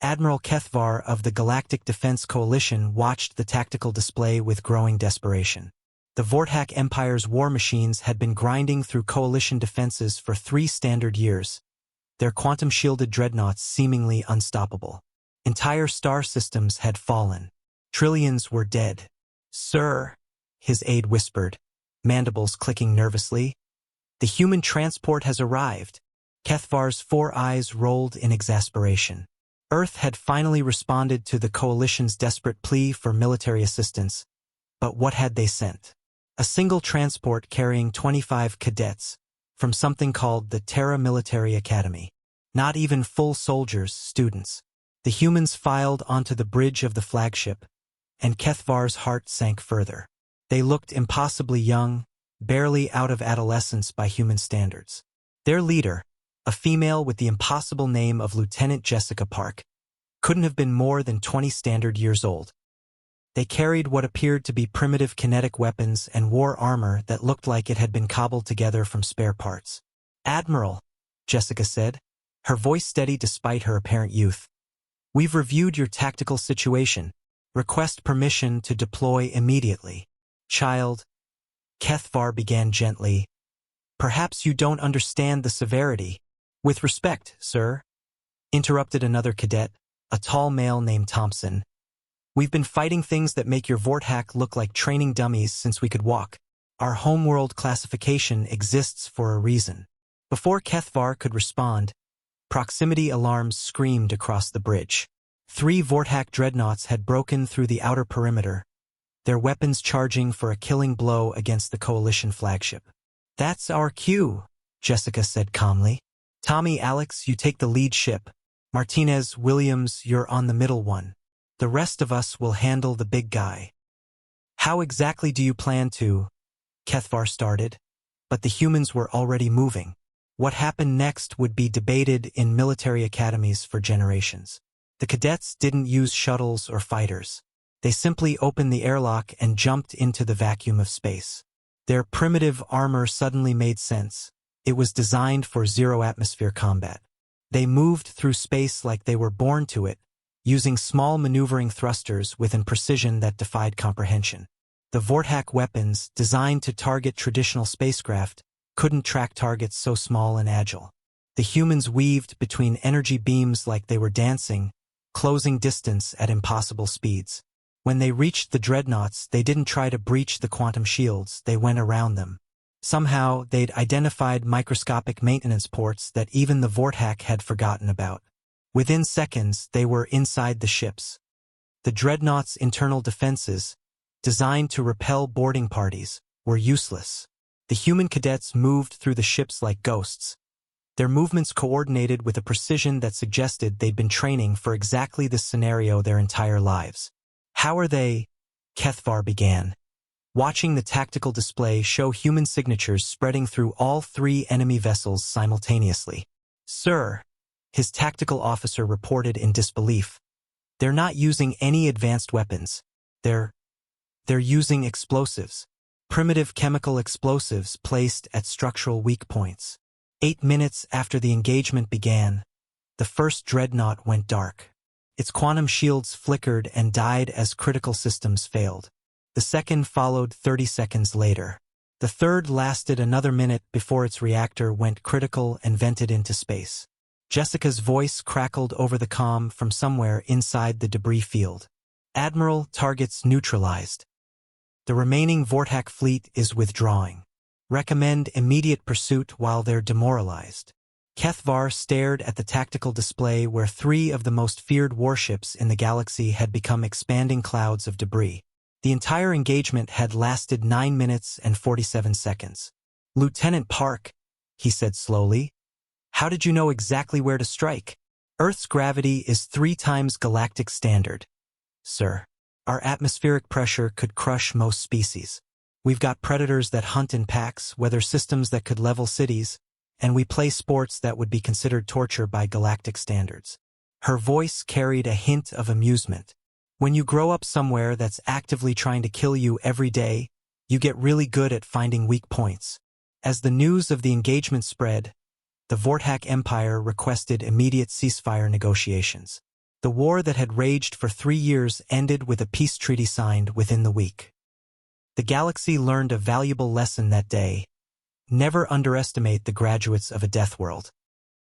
Admiral Kethvar of the Galactic Defense Coalition watched the tactical display with growing desperation. The Vortak Empire's war machines had been grinding through Coalition defenses for 3 standard years, their quantum-shielded dreadnoughts seemingly unstoppable. Entire star systems had fallen. Trillions were dead. "Sir," his aide whispered, mandibles clicking nervously. "The human transport has arrived." Kethvar's 4 eyes rolled in exasperation. Earth had finally responded to the Coalition's desperate plea for military assistance, but what had they sent? A single transport carrying 25 cadets from something called the Terra Military Academy. Not even full soldiers, students. The humans filed onto the bridge of the flagship, and Kethvar's heart sank further. They looked impossibly young, barely out of adolescence by human standards. Their leader, a female with the impossible name of Lieutenant Jessica Park, couldn't have been more than 20 standard years old. They carried what appeared to be primitive kinetic weapons and wore armor that looked like it had been cobbled together from spare parts. "Admiral," Jessica said, her voice steady despite her apparent youth. "We've reviewed your tactical situation. Request permission to deploy immediately." "Child," Kethvar began gently, "perhaps you don't understand the severity." "With respect, sir," interrupted another cadet, a tall male named Thompson. "We've been fighting things that make your Vortak look like training dummies since we could walk. Our homeworld classification exists for a reason." Before Kethvar could respond, proximity alarms screamed across the bridge. 3 Vortak dreadnoughts had broken through the outer perimeter, their weapons charging for a killing blow against the Coalition flagship. "That's our cue," Jessica said calmly. "Tommy, Alex, you take the lead ship. Martinez, Williams, you're on the middle one. The rest of us will handle the big guy." "How exactly do you plan to?" Kethvar started, but the humans were already moving. What happened next would be debated in military academies for generations. The cadets didn't use shuttles or fighters. They simply opened the airlock and jumped into the vacuum of space. Their primitive armor suddenly made sense. It was designed for zero-atmosphere combat. They moved through space like they were born to it, using small maneuvering thrusters with a precision that defied comprehension. The Vortak weapons, designed to target traditional spacecraft, couldn't track targets so small and agile. The humans weaved between energy beams like they were dancing, closing distance at impossible speeds. When they reached the dreadnoughts, they didn't try to breach the quantum shields, they went around them. Somehow, they'd identified microscopic maintenance ports that even the Vortak had forgotten about. Within seconds, they were inside the ships. The dreadnoughts' internal defenses, designed to repel boarding parties, were useless. The human cadets moved through the ships like ghosts, their movements coordinated with a precision that suggested they'd been training for exactly this scenario their entire lives. "How are they?" Kethvar began, watching the tactical display show human signatures spreading through all 3 enemy vessels simultaneously. "Sir," his tactical officer reported in disbelief, "they're not using any advanced weapons. They're using explosives. Primitive chemical explosives placed at structural weak points." 8 minutes after the engagement began, the first dreadnought went dark. Its quantum shields flickered and died as critical systems failed. The second followed 30 seconds later. The third lasted another minute before its reactor went critical and vented into space. Jessica's voice crackled over the comm from somewhere inside the debris field. "Admiral, targets neutralized. The remaining Vortak fleet is withdrawing. Recommend immediate pursuit while they're demoralized." Kethvar stared at the tactical display where 3 of the most feared warships in the galaxy had become expanding clouds of debris. The entire engagement had lasted 9 minutes and 47 seconds. "Lieutenant Park," he said slowly, "how did you know exactly where to strike?" "Earth's gravity is 3 times galactic standard, sir. Our atmospheric pressure could crush most species. We've got predators that hunt in packs, weather systems that could level cities, and we play sports that would be considered torture by galactic standards." Her voice carried a hint of amusement. "When you grow up somewhere that's actively trying to kill you every day, you get really good at finding weak points." As the news of the engagement spread, the Vortak Empire requested immediate ceasefire negotiations. The war that had raged for 3 years ended with a peace treaty signed within the week. The galaxy learned a valuable lesson that day. Never underestimate the graduates of a Deathworld.